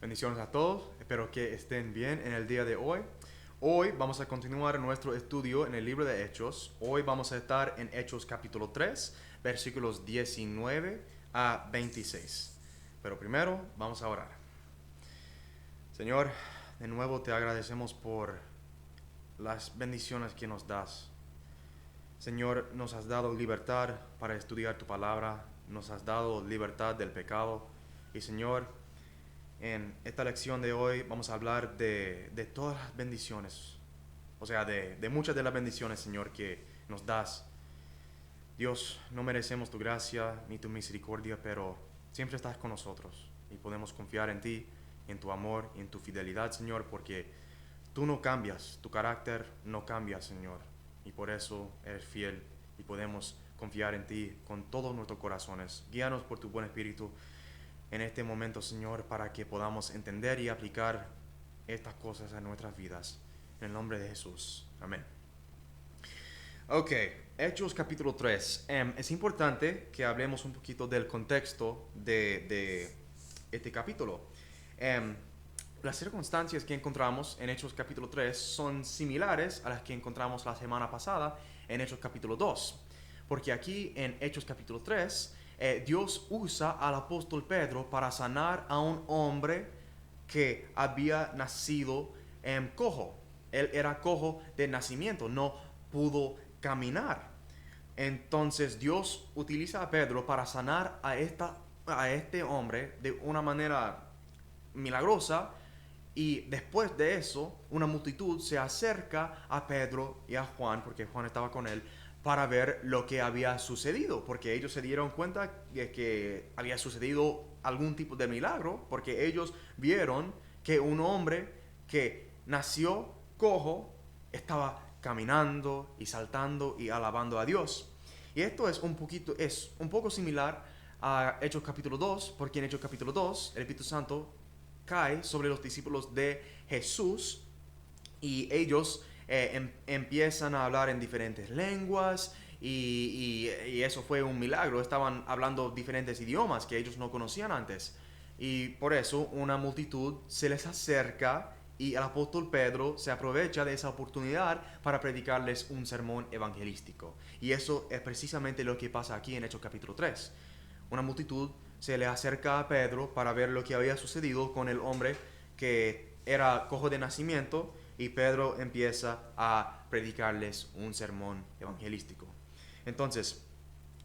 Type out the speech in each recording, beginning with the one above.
Bendiciones a todos, espero que estén bien en el día de hoy. Hoy vamos a continuar nuestro estudio en el libro de Hechos. Hoy vamos a estar en Hechos capítulo 3, versículos 19 a 26. Pero primero vamos a orar. Señor, de nuevo te agradecemos por las bendiciones que nos das. Señor, nos has dado libertad para estudiar tu palabra, nos has dado libertad del pecado. Y Señor, en esta lección de hoy vamos a hablar de todas las bendiciones, o sea, de muchas de las bendiciones, Señor, que nos das. Dios, no merecemos tu gracia ni tu misericordia, pero siempre estás con nosotros y podemos confiar en ti, en tu amor y en tu fidelidad, Señor, porque tú no cambias, tu carácter no cambia, Señor, y por eso eres fiel y podemos confiar en ti con todos nuestros corazones. Guíanos por tu buen espíritu en este momento, Señor, para que podamos entender y aplicar estas cosas en nuestras vidas. En el nombre de Jesús. Amén. Ok, Hechos capítulo 3. Es importante que hablemos un poquito del contexto de este capítulo. Em, las circunstancias que encontramos en Hechos capítulo 3 son similares a las que encontramos la semana pasada en Hechos capítulo 2. Porque aquí en Hechos capítulo 3, Dios usa al apóstol Pedro para sanar a un hombre que había nacido cojo. Él era cojo de nacimiento, no pudo caminar. Entonces Dios utiliza a Pedro para sanar a este hombre de una manera milagrosa, y después de eso una multitud se acerca a Pedro y a Juan, porque Juan estaba con él, para ver lo que había sucedido, porque ellos se dieron cuenta de que había sucedido algún tipo de milagro, porque ellos vieron que un hombre que nació cojo estaba caminando y saltando y alabando a Dios. Y esto es un poco similar a Hechos capítulo 2, porque en Hechos capítulo 2 el Espíritu Santo cae sobre los discípulos de Jesús y ellos empiezan a hablar en diferentes lenguas y eso fue un milagro. Estaban hablando diferentes idiomas que ellos no conocían antes. Y por eso una multitud se les acerca y el apóstol Pedro se aprovecha de esa oportunidad para predicarles un sermón evangelístico. Y eso es precisamente lo que pasa aquí en Hechos capítulo 3. Una multitud se le acerca a Pedro para ver lo que había sucedido con el hombre que era cojo de nacimiento, y Pedro empieza a predicarles un sermón evangelístico. Entonces,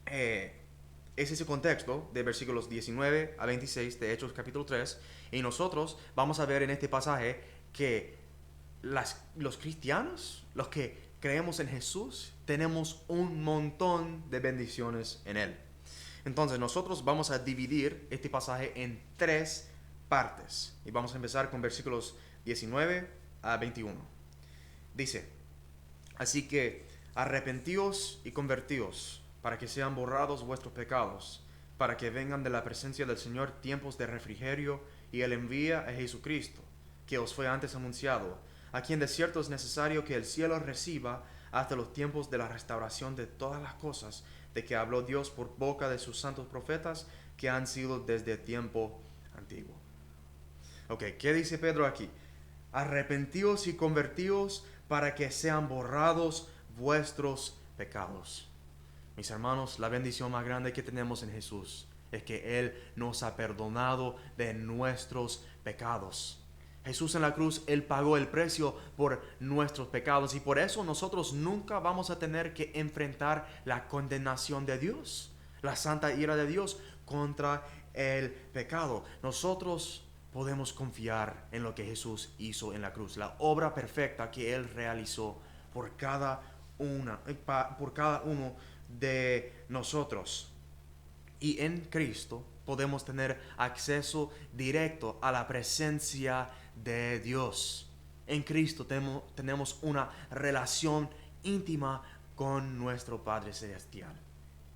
es ese contexto de versículos 19 a 26 de Hechos capítulo 3, y nosotros vamos a ver en este pasaje que los cristianos, los que creemos en Jesús, tenemos un montón de bendiciones en Él. Entonces nosotros vamos a dividir este pasaje en tres partes y vamos a empezar con versículos 19 a 21. Dice: así que arrepentíos y convertíos para que sean borrados vuestros pecados, para que vengan de la presencia del Señor tiempos de refrigerio, y Él envía a Jesucristo, que os fue antes anunciado, a quien de cierto es necesario que el cielo reciba hasta los tiempos de la restauración de todas las cosas, de que habló Dios por boca de sus santos profetas, que han sido desde tiempo antiguo. Ok, ¿qué dice Pedro aquí? Arrepentíos y convertíos para que sean borrados vuestros pecados. Mis hermanos, la bendición más grande que tenemos en Jesús es que Él nos ha perdonado de nuestros pecados. Jesús en la cruz, Él pagó el precio por nuestros pecados, y por eso nosotros nunca vamos a tener que enfrentar la condenación de Dios, la santa ira de Dios contra el pecado. Nosotros podemos confiar en lo que Jesús hizo en la cruz, la obra perfecta que Él realizó por cada uno de nosotros. Y en Cristo podemos tener acceso directo a la presencia de Dios. En Cristo tenemos una relación íntima con nuestro Padre Celestial.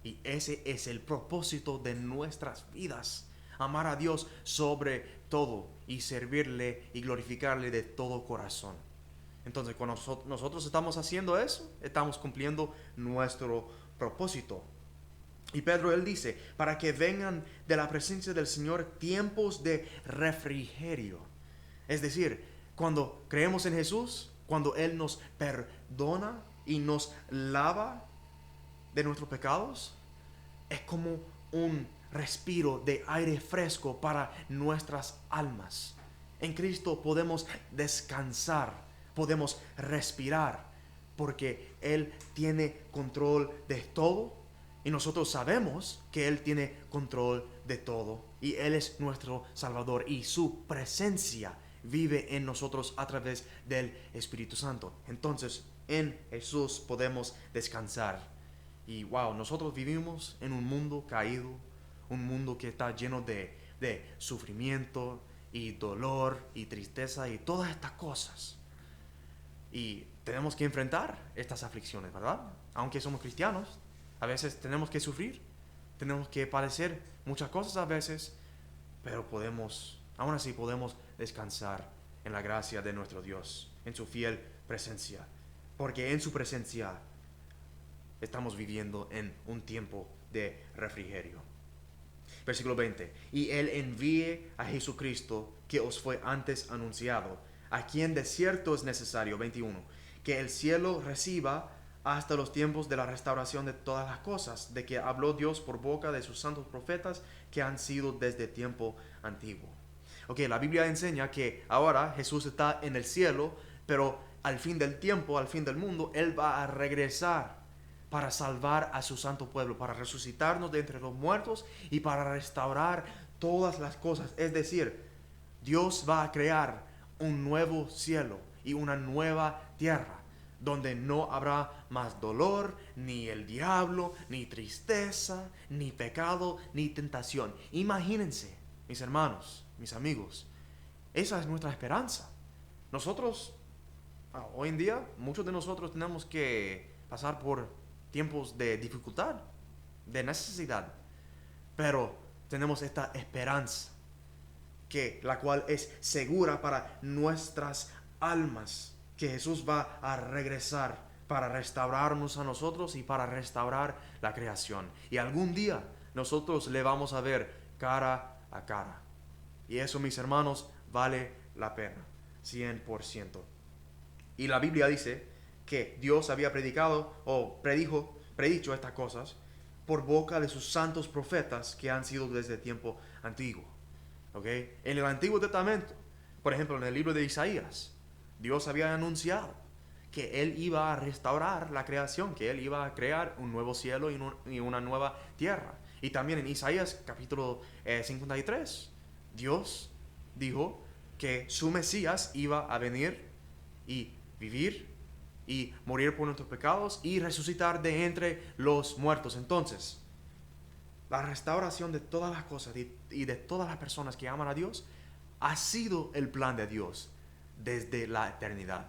Y ese es el propósito de nuestras vidas: amar a Dios sobre todo y servirle y glorificarle de todo corazón. Entonces, cuando nosotros estamos haciendo eso, estamos cumpliendo nuestro propósito. Y Pedro, él dice, para que vengan de la presencia del Señor tiempos de refrigerio. Es decir, cuando creemos en Jesús, cuando Él nos perdona y nos lava de nuestros pecados, es como un respiro de aire fresco para nuestras almas. En Cristo podemos descansar, podemos respirar, porque Él tiene control de todo. Y nosotros sabemos que Él tiene control de todo. Y Él es nuestro Salvador. Y su presencia vive en nosotros a través del Espíritu Santo. Entonces, en Jesús podemos descansar. Y wow, nosotros vivimos en un mundo caído. Un mundo que está lleno de sufrimiento y dolor y tristeza y todas estas cosas. Y tenemos que enfrentar estas aflicciones, ¿verdad? Aunque somos cristianos, a veces tenemos que sufrir, tenemos que padecer muchas cosas a veces, pero aún así podemos descansar en la gracia de nuestro Dios, en su fiel presencia, porque en su presencia estamos viviendo en un tiempo de refrigerio. Versículo 20. Y Él envíe a Jesucristo que os fue antes anunciado, a quien de cierto es necesario, 21, que el cielo reciba hasta los tiempos de la restauración de todas las cosas, de que habló Dios por boca de sus santos profetas que han sido desde tiempo antiguo. Ok, la Biblia enseña que ahora Jesús está en el cielo, pero al fin del tiempo, al fin del mundo, Él va a regresar para salvar a su santo pueblo, para resucitarnos de entre los muertos y para restaurar todas las cosas. Es decir, Dios va a crear un nuevo cielo y una nueva tierra, donde no habrá más dolor, ni el diablo, ni tristeza, ni pecado, ni tentación. Imagínense, mis hermanos, mis amigos, esa es nuestra esperanza. Nosotros, hoy en día, muchos de nosotros tenemos que pasar por tiempos de dificultad, de necesidad, pero tenemos esta esperanza, la cual es segura para nuestras almas, que Jesús va a regresar para restaurarnos a nosotros y para restaurar la creación. Y algún día nosotros le vamos a ver cara a cara. Y eso, mis hermanos, vale la pena, 100%. Y la Biblia dice que Dios había predicho estas cosas por boca de sus santos profetas que han sido desde tiempo antiguo. ¿Okay? En el Antiguo Testamento, por ejemplo, en el libro de Isaías, Dios había anunciado que Él iba a restaurar la creación, que Él iba a crear un nuevo cielo y una nueva tierra. Y también en Isaías capítulo 53, Dios dijo que su Mesías iba a venir y vivir y morir por nuestros pecados y resucitar de entre los muertos. Entonces, la restauración de todas las cosas y de todas las personas que aman a Dios ha sido el plan de Dios desde la eternidad.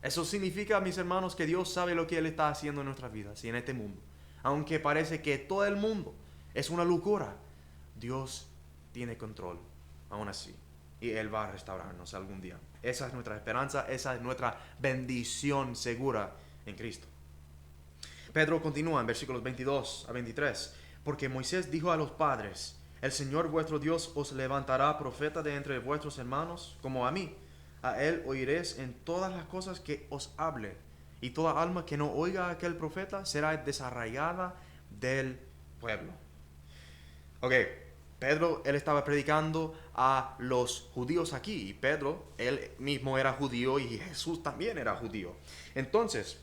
Eso significa, mis hermanos, que Dios sabe lo que Él está haciendo en nuestras vidas y en este mundo. Aunque parece que todo el mundo es una locura, Dios tiene control, aún así. Y Él va a restaurarnos algún día. Esa es nuestra esperanza, esa es nuestra bendición segura en Cristo. Pedro continúa en versículos 22 a 23. Porque Moisés dijo a los padres: el Señor vuestro Dios os levantará profeta de entre vuestros hermanos, como a mí. A Él oiréis en todas las cosas que os hable. Y toda alma que no oiga a aquel profeta será desarraigada del pueblo. Ok, Pedro, él estaba predicando a los judíos aquí. Y Pedro, él mismo era judío y Jesús también era judío. Entonces,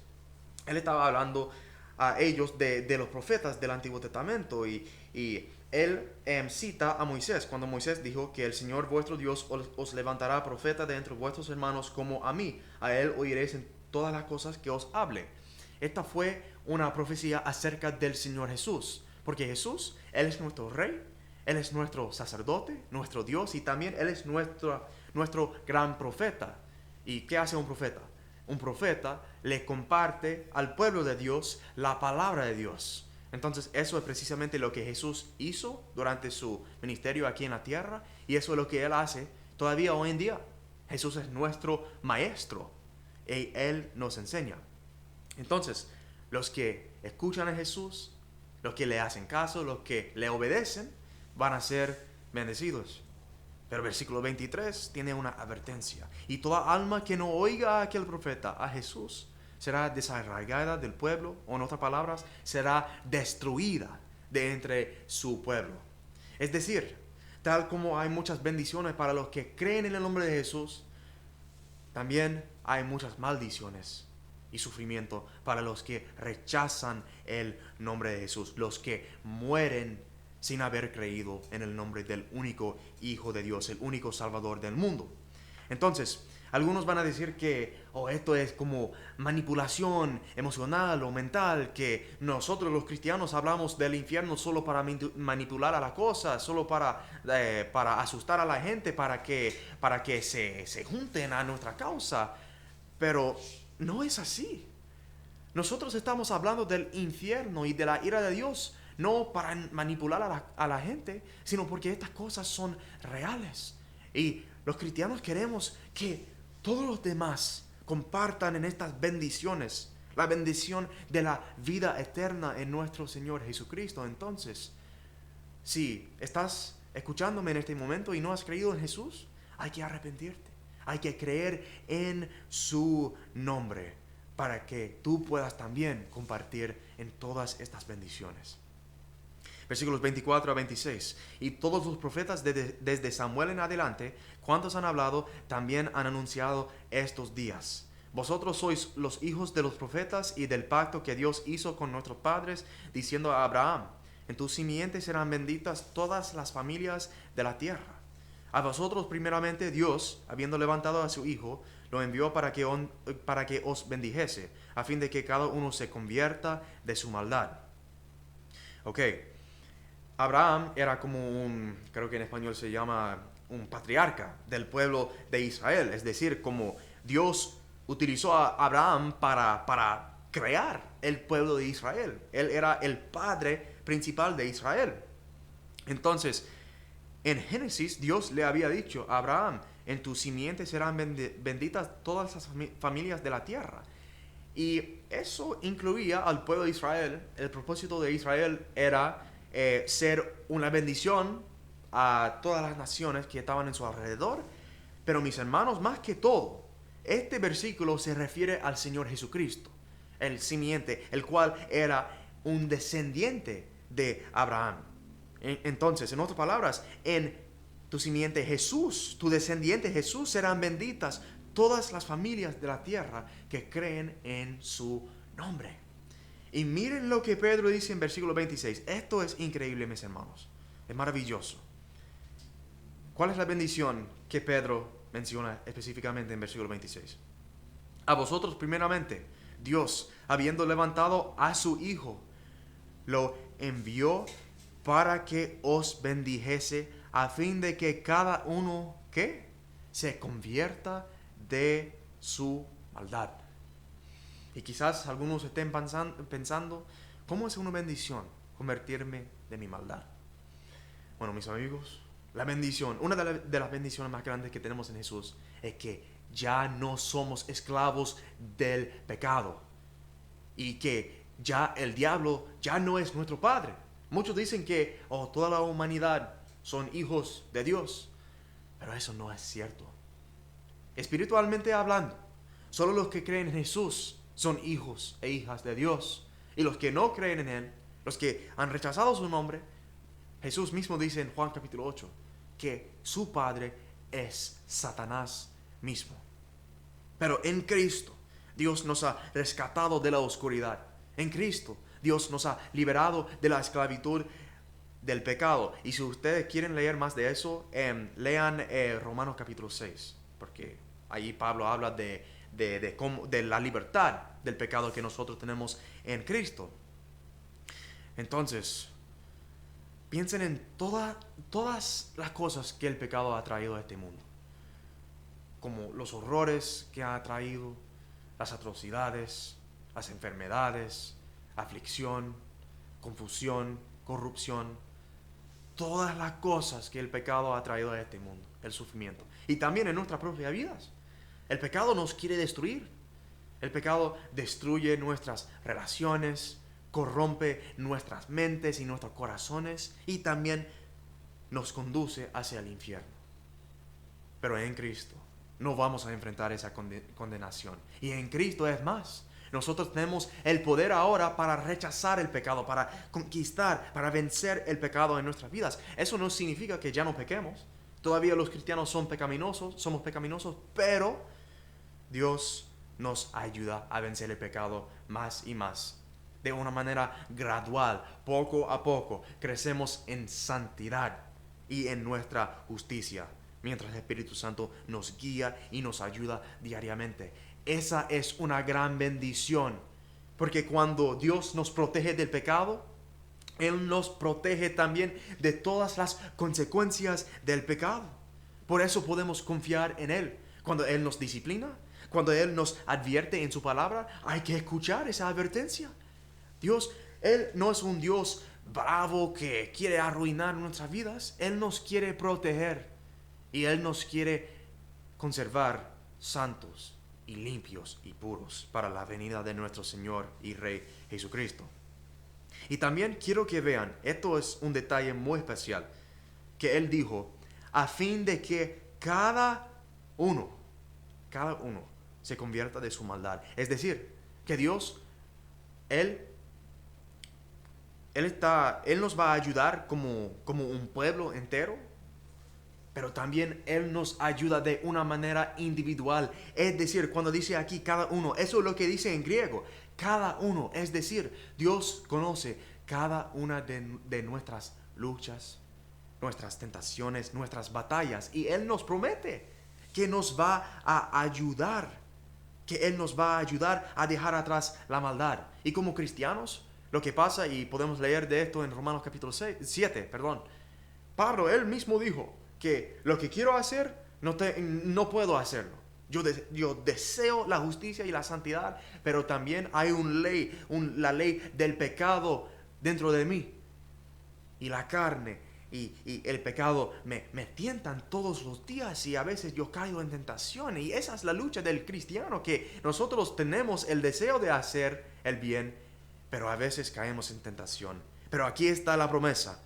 él estaba hablando a ellos de los profetas del Antiguo Testamento. Y él cita a Moisés, cuando Moisés dijo que el Señor vuestro Dios os levantará profeta de entre vuestros hermanos como a mí. A Él oiréis en todas las cosas que os hable. Esta fue una profecía acerca del Señor Jesús. Porque Jesús, Él es nuestro Rey, Él es nuestro sacerdote, nuestro Dios, y también Él es nuestro gran profeta. ¿Y qué hace un profeta? Un profeta le comparte al pueblo de Dios la palabra de Dios. Entonces eso es precisamente lo que Jesús hizo durante su ministerio aquí en la tierra, y eso es lo que Él hace todavía hoy en día. Jesús es nuestro maestro y Él nos enseña. Entonces, los que escuchan a Jesús, Los que le hacen caso, los que le obedecen, van a ser bendecidos. Pero el versículo 23 tiene una advertencia. Y toda alma que no oiga a aquel profeta, a Jesús, será desarraigada del pueblo, o en otras palabras, será destruida de entre su pueblo. Es decir, tal como hay muchas bendiciones para los que creen en el nombre de Jesús, también hay muchas maldiciones y sufrimiento para los que rechazan el nombre de Jesús, los que mueren sin haber creído en el nombre del único Hijo de Dios, el único Salvador del mundo. Entonces, algunos van a decir que esto es como manipulación emocional o mental, que nosotros los cristianos hablamos del infierno solo para manipular a la cosa, solo para asustar a la gente, para que se junten a nuestra causa. Pero no es así. Nosotros estamos hablando del infierno y de la ira de Dios, no para manipular a la gente, sino porque estas cosas son reales. Y los cristianos queremos que todos los demás compartan en estas bendiciones, la bendición de la vida eterna en nuestro Señor Jesucristo. Entonces, si estás escuchándome en este momento y no has creído en Jesús, hay que arrepentirte, hay que creer en su nombre para que tú puedas también compartir en todas estas bendiciones. Versículos 24 a 26. Y todos los profetas desde Samuel en adelante, cuantos han hablado, también han anunciado estos días. Vosotros sois los hijos de los profetas y del pacto que Dios hizo con nuestros padres, diciendo a Abraham: en tu simiente serán benditas todas las familias de la tierra. A vosotros primeramente Dios, habiendo levantado a su Hijo, lo envió para que os bendijese, a fin de que cada uno se convierta de su maldad. Ok. Abraham era como creo que en español se llama un patriarca del pueblo de Israel. Es decir, como Dios utilizó a Abraham para crear el pueblo de Israel. Él era el padre principal de Israel. Entonces, en Génesis, Dios le había dicho a Abraham: en tu simiente serán benditas todas las familias de la tierra. Y eso incluía al pueblo de Israel. El propósito de Israel era ser una bendición a todas las naciones que estaban en su alrededor. Pero mis hermanos, más que todo, este versículo se refiere al Señor Jesucristo, el simiente, el cual era un descendiente de Abraham. Entonces, en otras palabras, en tu simiente Jesús, tu descendiente Jesús, serán benditas todas las familias de la tierra que creen en su nombre. Y miren lo que Pedro dice en versículo 26. Esto es increíble, mis hermanos. Es maravilloso. ¿Cuál es la bendición que Pedro menciona específicamente en versículo 26? A vosotros primeramente, Dios, habiendo levantado a su Hijo, lo envió para que os bendijese, a fin de que cada uno, ¿qué?, se convierta de su maldad. Y quizás algunos estén pensando, ¿cómo es una bendición convertirme de mi maldad? Bueno, mis amigos, la bendición, una de las bendiciones más grandes que tenemos en Jesús es que ya no somos esclavos del pecado y que ya el diablo ya no es nuestro padre. Muchos dicen que toda la humanidad son hijos de Dios, pero eso no es cierto. Espiritualmente hablando, solo los que creen en Jesús son hijos e hijas de Dios. Y los que no creen en Él, los que han rechazado su nombre, Jesús mismo dice en Juan capítulo 8 que su padre es Satanás mismo. Pero en Cristo, Dios nos ha rescatado de la oscuridad. En Cristo, Dios nos ha liberado de la esclavitud del pecado. Y si ustedes quieren leer más de eso, lean Romanos capítulo 6, porque allí Pablo habla de la libertad del pecado que nosotros tenemos en Cristo. Entonces, piensen en todas las cosas que el pecado ha traído a este mundo, como los horrores que ha traído, las atrocidades, las enfermedades, aflicción, confusión, corrupción, todas las cosas que el pecado ha traído a este mundo, el sufrimiento, y también en nuestras propias vidas. El pecado nos quiere destruir. El pecado destruye nuestras relaciones corrompe nuestras mentes y nuestros corazones y también nos conduce hacia el infierno. Pero en Cristo no vamos a enfrentar esa condenación. Y en Cristo es más. Nosotros tenemos el poder ahora para rechazar el pecado, para conquistar, para vencer el pecado en nuestras vidas. Eso no significa que ya no pequemos. Todavía los cristianos somos pecaminosos, pero Dios nos ayuda a vencer el pecado más y más. De una manera gradual, poco a poco, crecemos en santidad y en nuestra justicia, mientras el Espíritu Santo nos guía y nos ayuda diariamente. Esa es una gran bendición, porque cuando Dios nos protege del pecado, Él nos protege también de todas las consecuencias del pecado. Por eso podemos confiar en Él. Cuando Él nos disciplina, cuando Él nos advierte en su palabra, hay que escuchar esa advertencia. Dios, Él no es un Dios bravo que quiere arruinar nuestras vidas. Él nos quiere proteger y Él nos quiere conservar santos y limpios y puros para la venida de nuestro Señor y Rey Jesucristo. Y también quiero que vean, esto es un detalle muy especial, que Él dijo, a fin de que cada uno se convierta de su maldad. Es decir, que Dios, Él nos va a ayudar como un pueblo entero, pero también Él nos ayuda de una manera individual. Es decir, cuando dice aquí cada uno, eso es lo que dice en griego, cada uno. Es decir, Dios conoce cada una de nuestras luchas, nuestras tentaciones, nuestras batallas. Y Él nos promete que nos va a ayudar, que Él nos va a ayudar a dejar atrás la maldad. Y como cristianos, lo que pasa, y podemos leer de esto en Romanos capítulo 7, Pablo, él mismo dijo que lo que quiero hacer, no puedo hacerlo. Yo deseo la justicia y la santidad, pero también hay la ley del pecado dentro de mí. Y la carne y el pecado me tientan todos los días y a veces yo caigo en tentación. Y esa es la lucha del cristiano, que nosotros tenemos el deseo de hacer el bien, pero a veces caemos en tentación. Pero aquí está la promesa,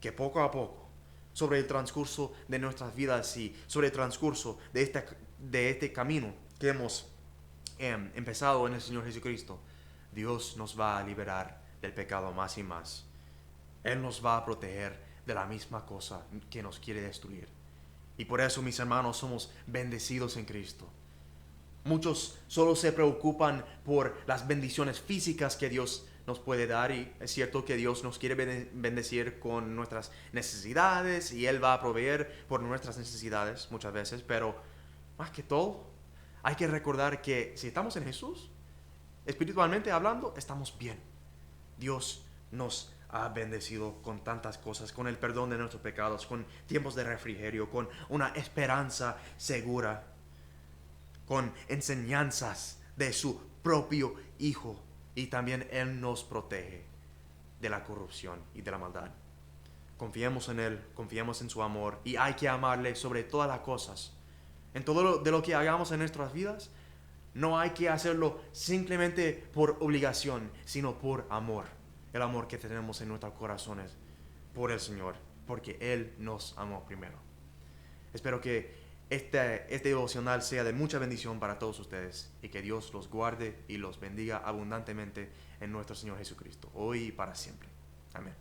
que poco a poco, sobre el transcurso de nuestras vidas y sobre el transcurso de este camino que hemos empezado en el Señor Jesucristo, Dios nos va a liberar del pecado más y más. Él nos va a proteger de la misma cosa que nos quiere destruir. Y por eso, mis hermanos, somos bendecidos en Cristo. Muchos solo se preocupan por las bendiciones físicas que Dios nos puede dar, y es cierto que Dios nos quiere bendecir con nuestras necesidades y Él va a proveer por nuestras necesidades muchas veces, pero más que todo hay que recordar que si estamos en Jesús, espiritualmente hablando, estamos bien. Dios nos ha bendecido con tantas cosas, con el perdón de nuestros pecados, con tiempos de refrigerio, con una esperanza segura, con enseñanzas de su propio Hijo, y también Él nos protege de la corrupción y de la maldad. Confiemos en Él, confiemos en su amor, y hay que amarle sobre todas las cosas. En todo de lo que hagamos en nuestras vidas, no hay que hacerlo simplemente por obligación, sino por amor. El amor que tenemos en nuestros corazones por el Señor, porque Él nos amó primero. Espero que este devocional sea de mucha bendición para todos ustedes y que Dios los guarde y los bendiga abundantemente en nuestro Señor Jesucristo, hoy y para siempre. Amén.